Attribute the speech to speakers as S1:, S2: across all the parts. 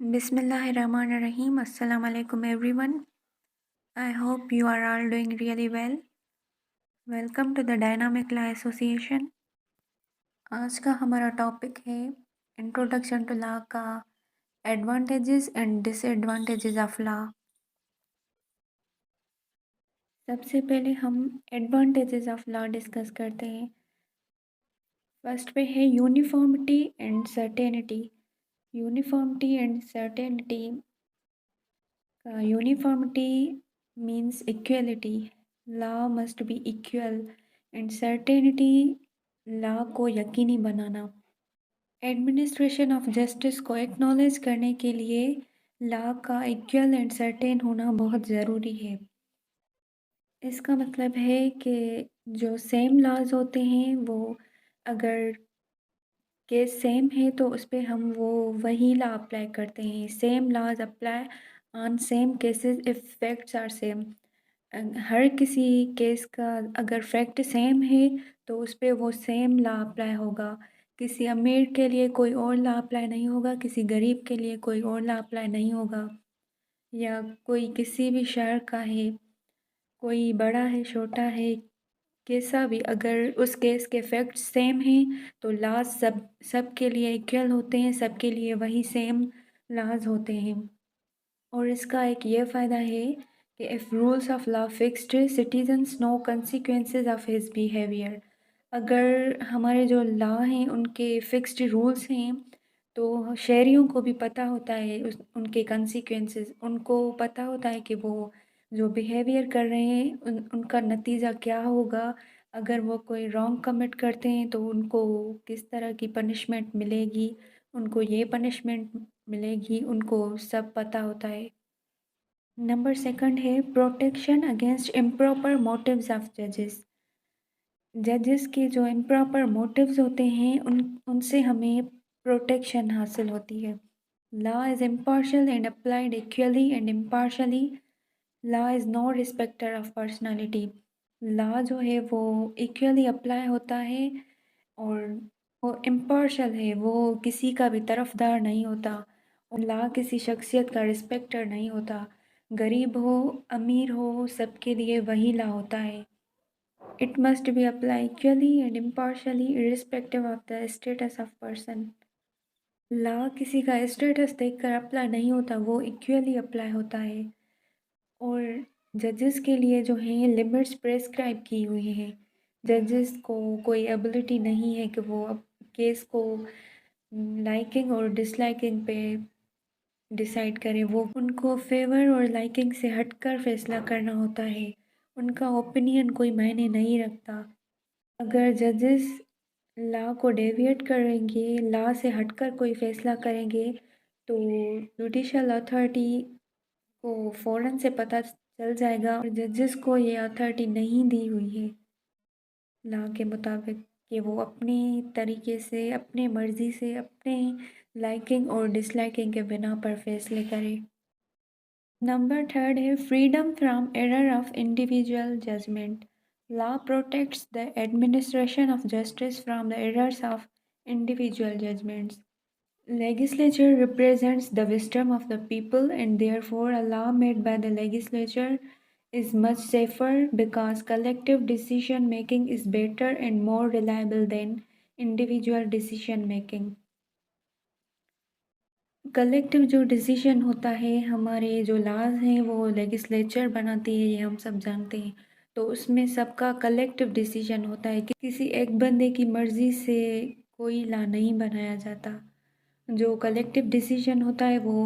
S1: Bismillahirrahmanirrahim. Assalamu alaikum everyone. I hope you are all doing really well. Welcome to the Dynamic Law Association. आज का हमारा topic है introduction to law का advantages and disadvantages of law. सबसे पहले हम advantages of law discuss करते हैं। फर्स्ट पे है uniformity and certainty. Uniformity and certainty uniformity means equality. Law must be equal and certainty law को यकीनी बनाना। एडमिनिस्ट्रेशन ऑफ जस्टिस को एक्नॉलेज करने के लिए लॉ का इक्वल एंड सर्टेन होना बहुत ज़रूरी है। इसका मतलब है कि जो सेम लॉज होते हैं वो अगर केस सेम है तो उस पे हम वो वही लॉ अप्लाई करते हैं। Same laws apply on same cases if facts are same. हर किसी केस का अगर फैक्ट सेम है तो उस पे वो सेम लॉ अप्लाई होगा। किसी अमीर के लिए कोई और लॉ अप्लाई नहीं होगा, किसी गरीब के लिए कोई और लॉ अप्लाई नहीं होगा। या कोई किसी भी शहर का है, कोई बड़ा है छोटा है, कैसा भी, अगर उस केस के फैक्ट्स सेम हैं तो लॉज सब के लिए इक्वल होते हैं, सबके लिए वही सेम लॉज होते हैं। और इसका एक ये फ़ायदा है कि if rules of law fixed citizens know consequences of his behaviour. अगर हमारे जो लॉ हैं उनके फिक्स्ड रूल्स हैं तो शहरियों को भी पता होता है उनके कंसिक्वेंसेस। उनको पता होता है कि वो जो बिहेवियर कर रहे हैं उनका नतीजा क्या होगा। अगर वो कोई रॉन्ग कमिट करते हैं तो उनको किस तरह की पनिशमेंट मिलेगी, उनको ये पनिशमेंट मिलेगी, उनको सब पता होता है। नंबर सेकंड है protection against improper motives of जजेस। जजेस के जो इम्प्रॉपर मोटिव्स होते हैं उनसे हमें प्रोटेक्शन हासिल होती है। Law is impartial and applied equally and impartially. Law is no respecter of personality. Law जो है वो इक्वली अप्लाई होता है और वो इम्पार्शल है, वो किसी का भी तरफदार नहीं होता। और लॉ किसी शख्सियत का रिस्पेक्टर नहीं होता। गरीब हो अमीर हो सबके लिए वही लॉ होता है। It must be apply equally and impartially irrespective of the status of person. Law किसी का स्टेटस देखकर अप्लाई नहीं होता, वो इक्वली अप्लाई होता है। और जजेस के लिए जो हैं लिमिट्स प्रेस्क्राइब की हुई हैं। जजेस को कोई एबिलिटी नहीं है कि वो अब केस को लाइकिंग और डिसलाइकिंग पे डिसाइड करें। वो उनको फेवर और लाइकिंग से हटकर फैसला करना होता है। उनका ओपिनियन कोई मायने नहीं रखता। अगर जजेस लॉ को डेविएट करेंगे, लॉ से हटकर कोई फैसला करेंगे तो जुडिशल अथॉरिटी को फ़ौरन से पता चल जाएगा और जजेस को ये अथॉरिटी नहीं दी हुई है लॉ के मुताबिक कि वो अपने तरीके से, अपने मर्ज़ी से, अपने लाइकिंग और डिसलाइकिंग के बिना पर फैसले करें। नंबर थर्ड है freedom from error of individual judgment. Law protects the administration of justice from the errors of individual judgments. Legislature represents the wisdom of the people, and therefore a law made by the legislature is much safer because collective decision making is better and more reliable than individual decision making. Collective जो decision होता है, हमारे जो laws हैं वो legislature बनाती है, ये हम सब जानते हैं। तो उसमें सबका कलेक्टिव डिसीजन होता है कि किसी एक बंदे की मर्ज़ी से कोई लॉ नहीं बनाया जाता। जो कलेक्टिव डिसीजन होता है वो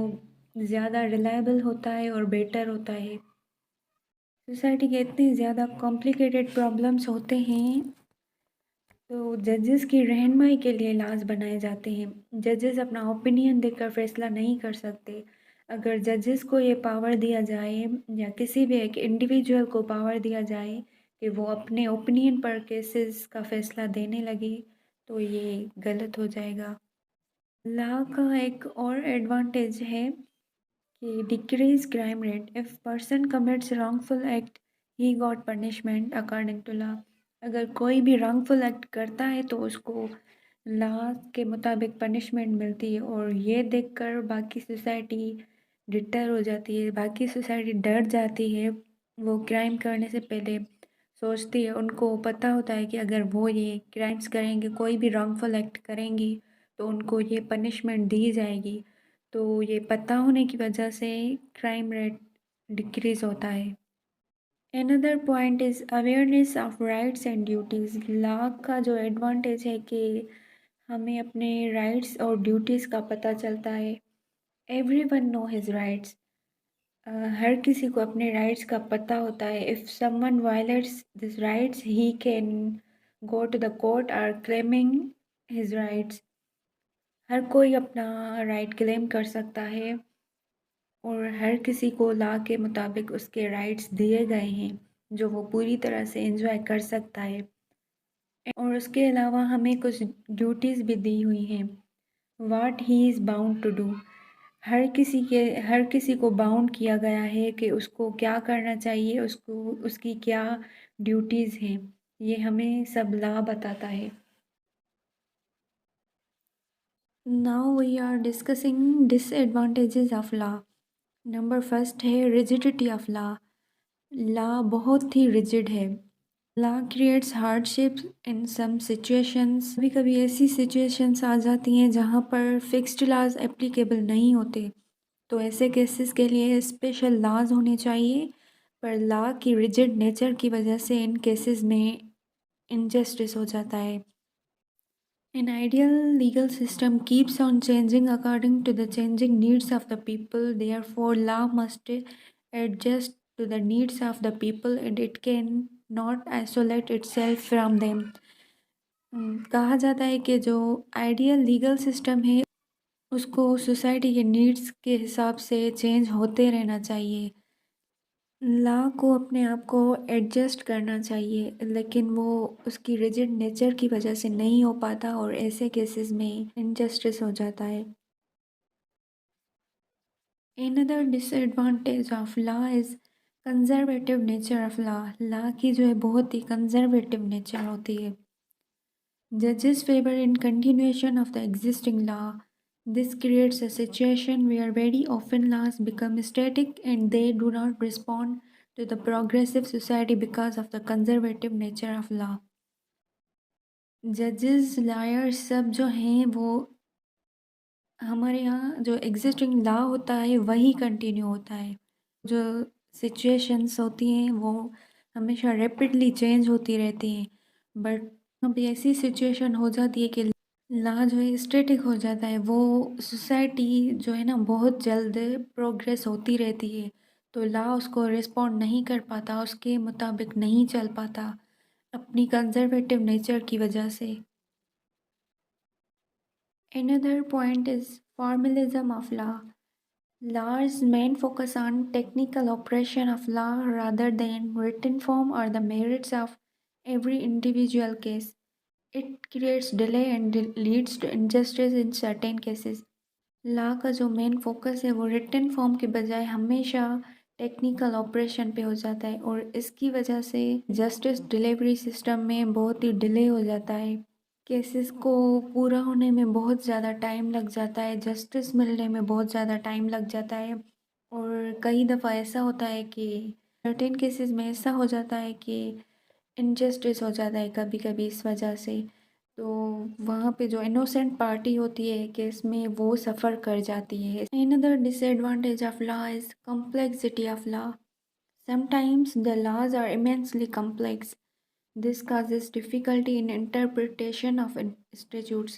S1: ज़्यादा रिलायबल होता है और बेटर होता है। सोसाइटी के इतने ज़्यादा कॉम्प्लिकेटेड प्रॉब्लम्स होते हैं तो जजेस की रहनुमाई के लिए लॉज बनाए जाते हैं। जजेस अपना ओपिनियन देकर फैसला नहीं कर सकते। अगर जजेस को ये पावर दिया जाए या किसी भी एक इंडिविजुअल को पावर दिया जाए कि वो अपने ओपिनियन पर केसेस का फैसला देने लगे तो ये गलत हो जाएगा। लॉ का एक और एडवांटेज है कि decrease crime rate. If person commits wrongful act he got punishment according to law. अगर कोई भी रॉन्गफुल एक्ट करता है तो उसको लॉ के मुताबिक पनिशमेंट मिलती है और ये देखकर बाकी सोसाइटी डिटर हो जाती है, बाकी सोसाइटी डर जाती है। वो क्राइम करने से पहले सोचती है, उनको पता होता है कि अगर वो ये क्राइम्स करेंगे, कोई भी रॉन्गफुल एक्ट करेंगी, तो उनको ये पनिशमेंट दी जाएगी। तो ये पता होने की वजह से क्राइम रेट डिक्रीज होता है। Another point is awareness of rights and duties। Law का जो एडवांटेज है कि हमें अपने राइट्स और ड्यूटीज़ का पता चलता है। Everyone know his rights. हर किसी को अपने राइट्स का पता होता है। If someone violates this rights he can go to the court or claiming his rights. हर कोई अपना राइट क्लेम कर सकता है और हर किसी को लॉ के मुताबिक उसके राइट्स दिए गए हैं जो वो पूरी तरह से एंजॉय कर सकता है। और उसके अलावा हमें कुछ ड्यूटीज़ भी दी हुई हैं। What he is bound to do. हर किसी को बाउंड किया गया है कि उसको क्या करना चाहिए, उसको उसकी क्या ड्यूटीज़ हैं। ये हमें सब लॉ बताता है। Now we are discussing disadvantages of law. Number first है रिजिडिटी ऑफ लॉ। लॉ बहुत ही रिजिड है। Law creates hardships in some situations. कभी कभी ऐसी सिचुएशंस आ जाती हैं जहाँ पर फिक्स्ड लॉज एप्लीकेबल नहीं होते, तो ऐसे केसेस के लिए स्पेशल लॉज होने चाहिए। पर लॉ की रिजिड नेचर की वजह से इन केसेस में इनजस्टिस हो जाता है। An ideal legal system keeps on changing according to the changing needs of the people. Therefore, law must adjust to the needs of the people and it can not isolate itself from them. कहा जाता है कि जो ideal legal system है उसको society के needs के हिसाब से चेंज होते रहना चाहिए। लॉ को अपने आप को एडजस्ट करना चाहिए, लेकिन वो उसकी रिजिड नेचर की वजह से नहीं हो पाता और ऐसे केसेस में इनजस्टिस हो जाता है। Another disadvantage of law is conservative nature of law. Law की जो है बहुत ही कंजर्वेटिव नेचर होती है। Judges favor in continuation of the existing law. This creates a situation where very often laws become static and they do not respond to the progressive society because of the conservative nature of law. जजेस lawyers सब जो हैं वो हमारे यहाँ जो existing law होता है वही कंटिन्यू होता है। जो सिचुएशंस होती हैं वो हमेशा रैपिडली चेंज होती रहती हैं, बट अभी ऐसी सिचुएशन हो जाती है कि लॉ जो है स्टैटिक हो जाता है। वो सोसाइटी जो है ना बहुत जल्द प्रोग्रेस होती रहती है, तो लॉ उसको रिस्पॉन्ड नहीं कर पाता, उसके मुताबिक नहीं चल पाता अपनी कंजर्वेटिव नेचर की वजह से। Another point is formalism of law. Law's main focus on technical operation of law rather than written form or the merits of every individual case. It creates delay and leads to injustice in certain cases. Law का जो main focus है वो written form के बजाय हमेशा technical operation पे हो जाता है और इसकी वजह से जस्टिस डिलीवरी सिस्टम में बहुत ही डिले हो जाता है। केसेस को पूरा होने में बहुत ज़्यादा टाइम लग जाता है, जस्टिस मिलने में बहुत ज़्यादा टाइम लग जाता है। और कई दफ़ा ऐसा होता है कि सर्टेन केसेस में ऐसा हो जाता है कि इनजस्टिस हो जाता है कभी कभी इस वजह से। तो वहाँ पे जो इनोसेंट पार्टी होती है केस में वो सफ़र कर जाती है। Another disadvantage of law is complexity of law. Sometimes the laws are immensely complex. This causes difficulty in interpretation of statutes।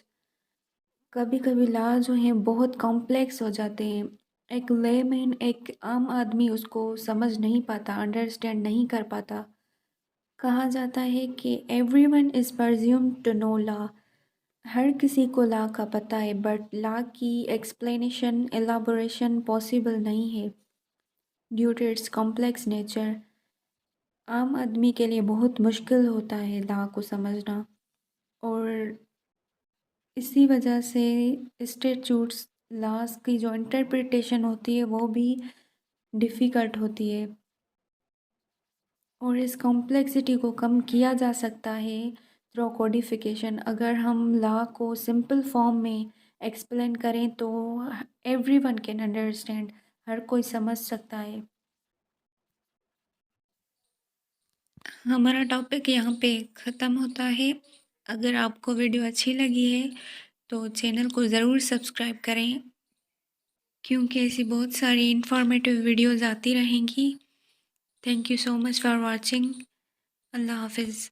S1: कभी कभी लॉ जो हैं बहुत कॉम्प्लेक्स हो जाते हैं। एक लेमैन, एक आम आदमी उसको समझ नहीं पाता, अंडरस्टैंड नहीं कर पाता। कहा जाता है कि everyone is presumed to know law. हर किसी को लॉ का पता है, बट लॉ की एक्सप्लेनेशन एलाबोरेशन पॉसिबल नहीं है due to its complex nature. आम आदमी के लिए बहुत मुश्किल होता है लॉ को समझना और इसी वजह से स्टैट्यूट्स लॉज की जो इंटरप्रिटेशन होती है वो भी डिफ़िकल्ट होती है। और इस कॉम्प्लेक्सिटी को कम किया जा सकता है थ्रू कोडिफिकेशन। अगर हम लॉ को सिंपल फॉर्म में एक्सप्लेन करें तो एवरीवन कैन अंडरस्टैंड, हर कोई समझ सकता है। हमारा टॉपिक यहाँ पे ख़त्म होता है। अगर आपको वीडियो अच्छी लगी है तो चैनल को ज़रूर सब्सक्राइब करें, क्योंकि ऐसी बहुत सारी इंफॉर्मेटिव वीडियोज़ आती रहेंगी। Thank you so much for watching. अल्लाह हाफिज़।